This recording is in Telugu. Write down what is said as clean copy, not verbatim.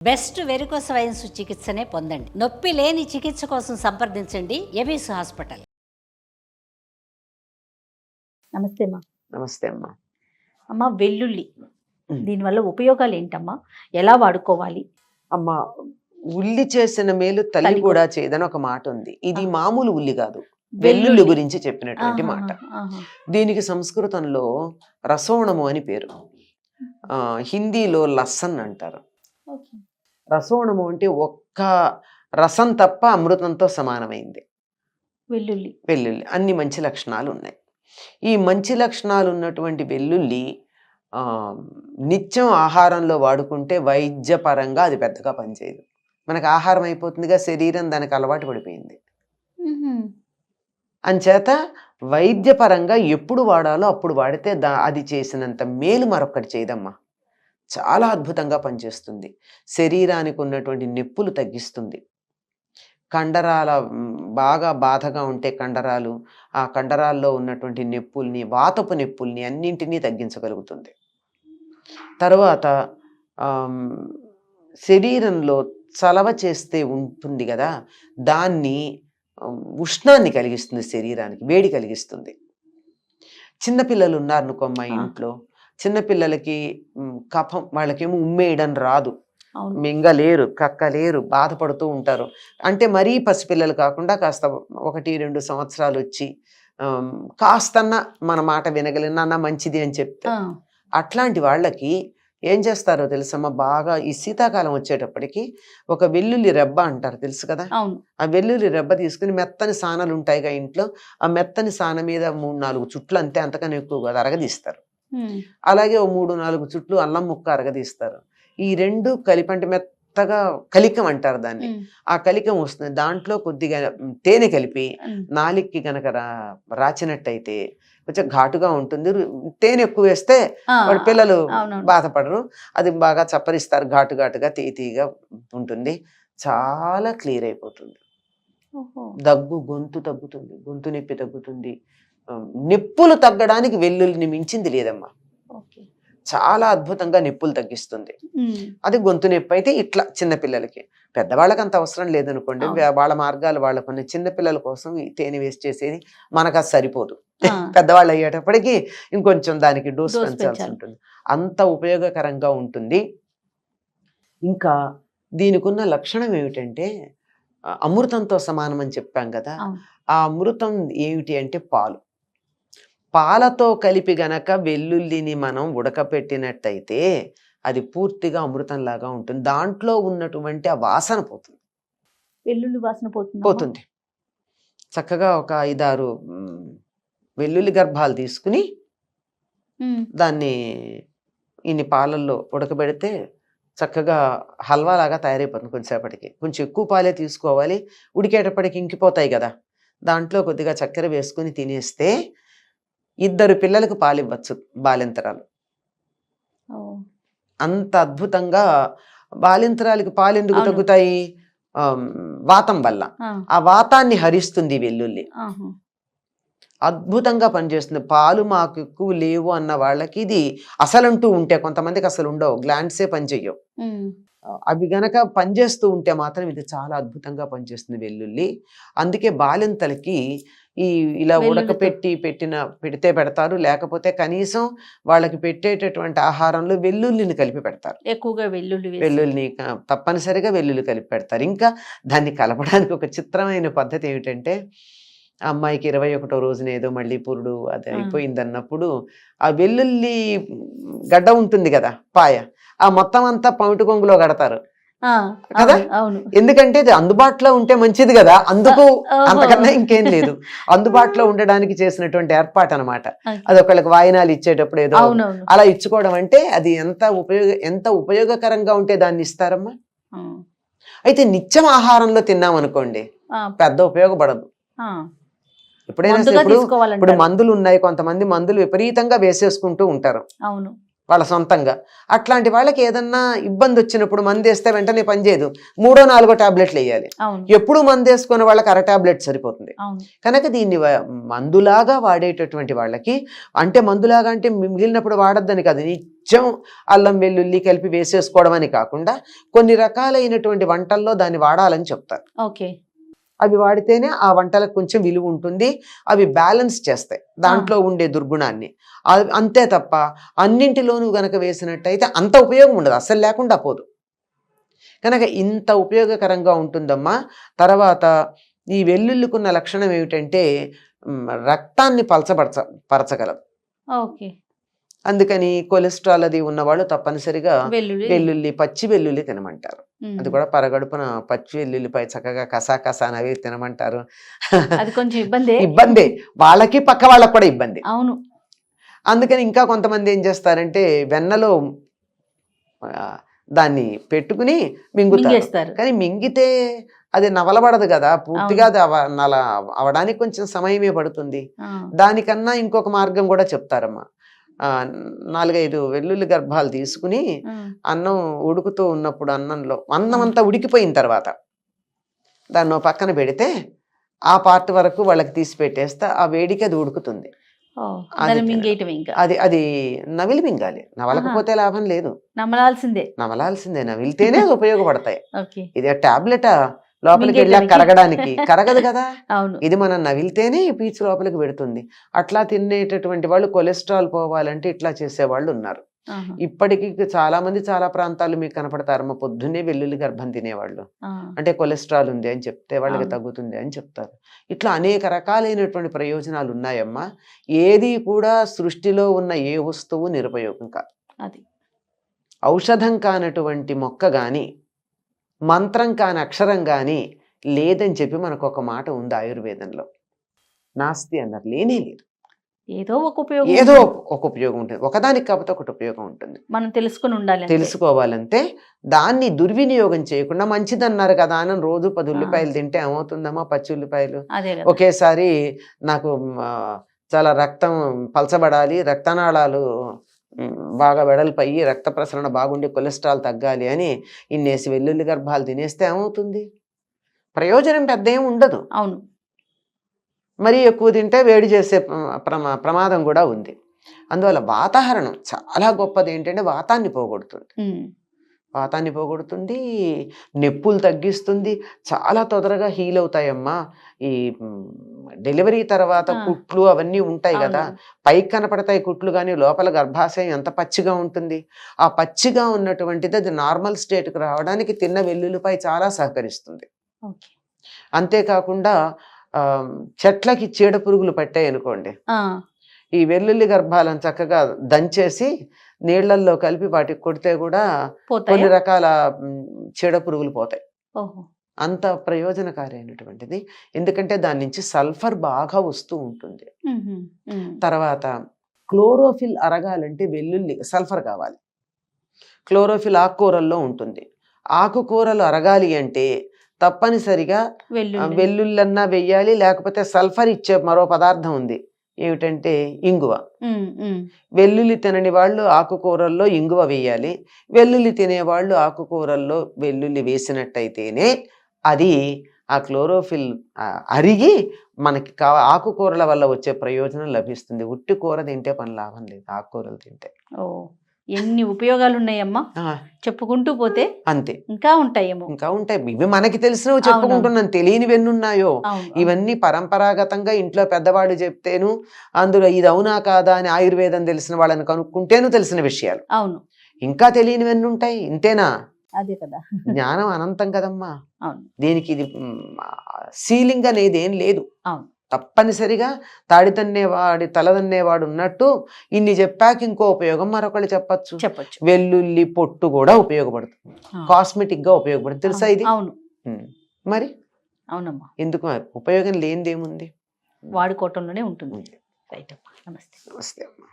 బెస్ట్ వెరికోస్ వెయిన్స్ చికిత్సనే పొందండి. నొప్పి లేని చికిత్స కోసం సంప్రదించండి ఎబిస్ హాస్పిటల్. నమస్తే అమ్మా. నమస్తే అమ్మా. అమ్మ, వెల్లుల్లి దీనివల్ల ఉపయోగాలు ఏంటమ్మా? ఎలా వాడుకోవాలి? అమ్మా, ఉల్లి చేసిన మేలు తల్లి కూడా చేయదని ఒక మాట ఉంది. ఇది మామూలు ఉల్లి కాదు, వెల్లుల్లి గురించి చెప్పినటువంటి మాట. దీనికి సంస్కృతంలో రసోణము అని పేరు, హిందీలో లస్సన్ అంటారు. రసోణము అంటే ఒక్క రసం తప్ప అమృతంతో సమానమైంది వెల్లుల్లి. వెల్లుల్లి అన్ని మంచి లక్షణాలు ఉన్నాయి. ఈ మంచి లక్షణాలు ఉన్నటువంటి వెల్లుల్లి నిత్యం ఆహారంలో వాడుకుంటే వైద్యపరంగా అది పెద్దగా పనిచేయదు. మనకు ఆహారం అయిపోతుందిగా, శరీరం దానికి అలవాటు పడిపోయింది. అంచేత వైద్యపరంగా ఎప్పుడు వాడాలో అప్పుడు వాడితే అది చేసినంత మేలు మరొకటి చేయదమ్మా. చాలా అద్భుతంగా పనిచేస్తుంది. శరీరానికి ఉన్నటువంటి నొప్పులు తగ్గిస్తుంది. కండరాల బాగా బాధగా ఉంటే కండరాలు, ఆ కండరాల్లో ఉన్నటువంటి నొప్పుల్ని, వాతపు నొప్పుల్ని అన్నింటినీ తగ్గించగలుగుతుంది. తర్వాత శరీరంలో చలవ చేస్తే ఉంటుంది కదా, దాన్ని ఉష్ణాన్ని కలిగిస్తుంది, శరీరానికి వేడి కలిగిస్తుంది. చిన్నపిల్లలు ఉన్నారనుకోమ్మా ఇంట్లో, చిన్నపిల్లలకి కఫం, వాళ్ళకేమో ఉమ్మేయడం రాదు, మింగలేరు, కక్కలేరు, బాధపడుతూ ఉంటారు. అంటే మరీ పసిపిల్లలు కాకుండా కాస్త 1-2 సంవత్సరాలు వచ్చి కాస్తన్నా మన మాట వినగలిగిన నాన్న మంచిది అని చెప్తే, అట్లాంటి వాళ్ళకి ఏం చేస్తారో తెలుసమ్మా, బాగా ఈ శీతాకాలం వచ్చేటప్పటికి ఒక వెల్లుల్లి రెబ్బ అంటారు, తెలుసు కదా. ఆ వెల్లుల్లి రెబ్బ తీసుకుని, మెత్తని సానలు ఉంటాయిగా ఇంట్లో, ఆ మెత్తని సాన మీద 3-4 చుట్లు, అంతే, అంతకన్నా ఎక్కువ కాదు, అరగదీస్తారు. అలాగే 3-4 చుట్లు అల్లం ముక్క అరగదీస్తారు. ఈ 2 కలిపి, అంటే మెత్తగా కలికం అంటారు దాన్ని, ఆ కలికం వస్తుంది. దాంట్లో కొద్దిగా తేనె కలిపి నాలిక్కి గనక రాచినట్టయితే కొంచెం ఘాటుగా ఉంటుంది. తేనె ఎక్కువ వేస్తే వాడి పిల్లలు బాధపడరు. అది బాగా చప్పరిస్తారు, ఘాటుగా తీయగా ఉంటుంది. చాలా క్లియర్ అయిపోతుంది. దగ్గు, గొంతు తగ్గుతుంది, గొంతు నొప్పి తగ్గుతుంది. నొప్పులు తగ్గడానికి వెల్లుల్లిని మించింది లేదమ్మా. చాలా అద్భుతంగా నొప్పులు తగ్గిస్తుంది. అది గొంతు నొప్పి అయితే ఇట్లా చిన్నపిల్లలకి. పెద్దవాళ్ళకి అంత అవసరం లేదనుకోండి, వాళ్ళ మార్గాలు వాళ్ళకున్న. చిన్నపిల్లల కోసం ఈ తేనె వేస్ట్ చేసేది మనకు అది సరిపోదు. పెద్దవాళ్ళు అయ్యేటప్పటికి ఇంకొంచెం దానికి డోస్ పెంచాల్సి ఉంటుంది. అంత ఉపయోగకరంగా ఉంటుంది. ఇంకా దీనికి ఉన్న లక్షణం ఏమిటంటే, అమృతంతో సమానం అని చెప్పాం కదా. ఆ అమృతం ఏమిటి అంటే పాలు. పాలతో కలిపి గనక వెల్లుల్లిని మనం ఉడకపెట్టినట్టయితే అది పూర్తిగా అమృతంలాగా ఉంటుంది. దాంట్లో ఉన్నటువంటి ఆ వాసన పోతుంది, వెల్లుల్లి వాసన పోతుంది. చక్కగా ఒక 5-6 వెల్లుల్లి గర్భాలు తీసుకుని దాన్ని ఇన్ని పాలల్లో ఉడకబెడితే చక్కగా హల్వా లాగా తయారైపోతుంది. కొంచెంసేపటికి కొంచెం ఎక్కువ పాలే తీసుకోవాలి, ఉడికేటప్పటికి ఇంకిపోతాయి కదా. దాంట్లో కొద్దిగా చక్కెర వేసుకుని తినేస్తే 2 పిల్లలకు పాలు ఇవ్వచ్చు, బాలింతరాలు. అంత అద్భుతంగా. బాలింతరాలకి పాలు ఎందుకు తగ్గుతాయి? వాతం వల్ల. ఆ వాతాన్ని హరిస్తుంది వెల్లుల్లి, అద్భుతంగా పనిచేస్తుంది. పాలు మాకు ఎక్కువ లేవు అన్న వాళ్ళకి ఇది అసలంటూ ఉంటే, కొంతమందికి అసలు ఉండవు, గ్లాండ్సే పనిచేయవు, అవి గనక పనిచేస్తూ ఉంటే మాత్రం ఇది చాలా అద్భుతంగా పనిచేస్తుంది వెల్లుల్లి. అందుకే బాలింతలకి ఇలా పెడితే పెడతారు, లేకపోతే కనీసం వాళ్ళకి పెట్టేటటువంటి ఆహారంలో వెల్లుల్లిని కలిపి పెడతారు. ఎక్కువగా వెల్లుల్లిని తప్పనిసరిగా వెల్లుల్లి కలిపి పెడతారు. ఇంకా దాన్ని కలపడానికి ఒక చిత్రమైన పద్ధతి ఏమిటంటే, అమ్మాయికి 21వ రోజున ఏదో మళ్ళీ పురుడు అది అయిపోయింది అన్నప్పుడు ఆ వెల్లుల్లి గడ్డ ఉంటుంది కదా, పాయ, ఆ మొత్తం అంతా పమిటి కొంగులో కడతారు కదా. ఎందుకంటే అది అందుబాటులో ఉంటే మంచిది కదా, అందుకు, అంతకన్నా ఇంకేం లేదు. అందుబాటులో ఉండడానికి చేసినటువంటి ఏర్పాటు అనమాట. అది ఒకళ్ళకి వాయినాలు ఇచ్చేటప్పుడు ఏదో అలా ఇచ్చుకోవడం అంటే అది ఎంత ఉపయోగకరంగా ఉంటే దాన్ని ఇస్తారమ్మా. అయితే నిత్యం ఆహారంలో తిన్నాం అనుకోండి, పెద్ద ఉపయోగపడదు. ఎప్పుడైనా ఇప్పుడు మందులు ఉన్నాయి, కొంతమంది మందులు విపరీతంగా వేసేసుకుంటూ ఉంటారు. వాళ్ళ సొంతంగా. అట్లాంటి వాళ్ళకి ఏదన్నా ఇబ్బంది వచ్చినప్పుడు మందు వేస్తే వెంటనే పనిచేయదు, 3వ 4వ టాబ్లెట్లు వేయాలి. అవును ఎప్పుడు మందు వేసుకునే వాళ్ళకి అర టాబ్లెట్ సరిపోతుంది. అవును కనుక దీన్ని మందులాగా వాడేటటువంటి వాళ్ళకి, అంటే మందులాగా అంటే మిగిలినప్పుడు వాడొద్దని కాదు, నిత్యం అల్లం వెల్లుల్లి కలిపి వేసేసుకోవడం అని కాకుండా కొన్ని రకాలైనటువంటి వంటల్లో దాన్ని వాడాలని చెప్తారు. ఓకే అవి వాడితేనే ఆ వంటలకు కొంచెం విలువ ఉంటుంది, అవి బ్యాలెన్స్ చేస్తాయి దాంట్లో ఉండే దుర్గుణాన్ని. అంతే తప్ప అన్నింటిలోనూ గనక వేసినట్టయితే అంత ఉపయోగం ఉండదు, అస్సలు లేకుండా పోదు. కనుక ఇంత ఉపయోగకరంగా ఉంటుందమ్మా. తర్వాత ఈ వెల్లుల్లికున్న లక్షణం ఏమిటంటే రక్తాన్ని పరచగలదు. ఓకే అందుకని కొలెస్ట్రాల్ అది ఉన్నవాళ్ళు తప్పనిసరిగా వెల్లుల్లి వెల్లుల్లి, పచ్చి వెల్లుల్లి తినమంటారు. ఉమ్. అది కూడా పరగడుపున పచ్చి వెల్లుల్లిపై చక్కగా కసా నవి తినమంటారు. అది కొంచెం ఇబ్బందే. ఇబ్బందే, వాళ్ళకి పక్క వాళ్ళకి కూడా ఇబ్బంది. అవును అందుకని ఇంకా కొంతమంది ఏం చేస్తారంటే వెన్నలో దాన్ని పెట్టుకుని మింగుతారు. మింగేస్తారు. కానీ మింగితే అది నవలబడదు కదా పూర్తిగా, అది నల అవడానికి కొంచెం సమయమే పడుతుంది. ఆ, దానికన్నా ఇంకొక మార్గం కూడా చెప్తారమ్మా. 4-5 వెల్లుల్లి గర్భాలు తీసుకుని ఆ, అన్నం ఉడుకుతూ ఉన్నప్పుడు అన్నం అంతా ఉడికిపోయిన తర్వాత దాన్ని ఓ పక్కన పెడితే ఆ పార్ట్ వరకు వాళ్ళకి తీసి పెట్టేస్తే ఆ వేడికి అది ఉడుకుతుంది. ఓ, అది దాన్ని మింగేయటం ఇంకా అది అది నవిలి మింగాలి, నవలకపోతే లాభం లేదు. నమ్మలాల్సిందే. నవలాల్సిందే, నవిలితేనే అది ఉపయోగపడతాయి. ఓకే ఇది టాబ్లెటా లోపలికి వెళ్ళా మింగేయడానికి. కరగడానికి? కరగదు కదా. అవును ఇది మనం నవిలితేనే ఈ పీచు లోపలికి పెడుతుంది. అట్లా తినేటటువంటి వాళ్ళు కొలెస్ట్రాల్ పోవాలంటే ఇట్లా చేసేవాళ్ళు ఉన్నారు. ఆహా, ఇప్పటికీ చాలా మంది చాలా ప్రాంతాలు మీకు కనపడతారమ్మా, పొద్దున్నే వెల్లుల్లి గర్భం తినేవాళ్ళు. ఆ, అంటే కొలెస్ట్రాల్ ఉంది అని చెప్తే వాళ్ళకి అవును. తగ్గుతుంది అని చెప్తారు. ఇట్లా అనేక రకాలైనటువంటి ప్రయోజనాలు ఉన్నాయమ్మా. ఏది కూడా సృష్టిలో ఉన్న ఏ వస్తువు నిరుపయోగం కాదు. అది ఔషధం కానటువంటి మొక్క కానీ, మంత్రం కాని అక్షరం కానీ లేదని చెప్పి మనకు ఒక మాట ఉంది ఆయుర్వేదంలో. నాస్తి అన్నారు, లేనే లేదు. ఏదో ఒక ఉపయోగం ఏదో ఉంటుంది. ఒక ఉపయోగం ఉంటుంది, ఒకదానికి కాకపోతే ఒకటి ఉపయోగం ఉంటుంది. మనం తెలుసుకుని ఉండాలి అంతే. తెలుసుకోవాలంటే దాన్ని దుర్వినియోగం చేయకుండా, మంచిదన్నారు కదా అని రోజు 10 ఉల్లిపాయలు తింటే ఏమవుతుందమ్మా, పచ్చి ఉల్లిపాయలు అదే కదా ఒకేసారి నాకు చాలా రక్తం పలచబడాలి, రక్తనాళాలు బాగా వెడల్పయ్యి రక్త ప్రసరణ బాగుండి కొలెస్ట్రాల్ తగ్గాలి అని ఇన్నేసి వెల్లుల్లి గర్భాలు తినేస్తే ఏమవుతుంది? ప్రయోజనం పెద్ద ఏం ఉండదు. అవును మరీ ఎక్కువ తింటే వేడి చేసే ప్రమాదం కూడా ఉంది. అందువల్ల వాతావరణం చాలా గొప్పది. ఏంటంటే వాతాన్ని పోగొడుతుంది, ఉమ్, వాతాన్ని పోగొడుతుంది, నొప్పులు తగ్గిస్తుంది, చాలా తొందరగా హీల్ అవుతాయమ్మా. ఈ డెలివరీ తర్వాత ఆ. కుట్లు అవన్నీ ఉంటాయి కదా, అవును. పైకి కనపడతాయి కుట్లు, కానీ లోపల గర్భాశయం ఎంత పచ్చిగా ఉంటుంది. ఆ పచ్చిగా ఉన్నటువంటిది అది నార్మల్ స్టేట్కి రావడానికి తిన్న వెల్లుల్లిపై చాలా సహకరిస్తుంది. ఓకే అంతేకాకుండా చెట్లకి చీడ పురుగులు పట్టాయి అనుకోండి, ఆ, ఈ వెల్లుల్లి గర్భాలను చక్కగా దంచేసి నీళ్లల్లో కలిపి వాటికి కొడితే కూడా పోతాయా? కొన్ని రకాల చీడ పురుగులు పోతాయి. ఓహో అంత ప్రయోజనకారైనటువంటిది. ఎందుకంటే దాని నుంచి సల్ఫర్ బాగా వస్తూ ఉంటుంది. ఉహు, ఉమ్, తర్వాత క్లోరోఫిల్ అరగాలంటే వెల్లుల్లి సల్ఫర్ కావాలి. క్లోరోఫిల్ ఆకుకూరల్లో ఉంటుంది. ఆకుకూరలు అరగాలి అంటే తప్పనిసరిగా వెల్లుల్లి వెల్లుల్లన్నా వెయ్యాలి, లేకపోతే సల్ఫర్ ఇచ్చే మరో పదార్థం ఉంది, ఏమిటంటే ఇంగువ. ఉమ్, ఉమ్, వెల్లుల్లి తినని వాళ్ళు ఆకుకూరల్లో ఇంగువ వేయాలి, వెల్లుల్లి తినేవాళ్ళు ఆకుకూరల్లో వెల్లుల్లి వేసినట్టయితేనే అది ఆ క్లోరోఫిల్ అరిగి మనకి ఆకుకూరల వల్ల వచ్చే ప్రయోజనం లభిస్తుంది. ఉట్టి కూర తింటే పని లాభం లేదు, ఆకుకూరలు తింటే. ఓ ఎన్ని ఉపయోగాలు ఉన్నాయమ్మా, చెప్పుకుంటూ పోతే అంతే, ఇంకా ఉంటాయేమో. ఇంకా ఉంటాయి. ఇవి మనకి తెలిసినవి చెప్పుకుంటున్నాను, తెలియనివి ఎన్నున్నాయో. అవును ఇవన్నీ పరంపరాగతంగా ఇంట్లో పెద్దవాళ్ళు చెప్తేను, అందులో ఇది అవునా కాదా అని ఆయుర్వేదం తెలిసిన వాళ్ళని కనుక్కుంటేను తెలిసిన విషయాలు. అవును ఇంకా తెలియనివన్నీ ఉంటాయి. ఇంతేనా? అదే కదా జ్ఞానం అనంతం కదమ్మా. అవును దీనికి ఇది సీలింగ్ అనేది ఏం లేదు. అవును తప్పనిసరిగా తాడితన్నేవాడి తలదన్నేవాడు ఉన్నట్టు ఇన్ని చెప్పాక ఇంకో ఉపయోగం మరొకళ్ళు చెప్పచ్చు. చెప్పొచ్చు. వెల్లుల్లి పొట్టు కూడా ఉపయోగపడుతుంది, కాస్మెటిక్ గా ఉపయోగపడుతుంది. తెలుసా ఇది? అవును మరి అవునమ్మా, ఎందుకు ఉపయోగం లేనిదేముంది? వాడుకోవటంలోనే ఉంటుంది. రైట్ అమ్మా, నమస్తే. నమస్తే అమ్మా.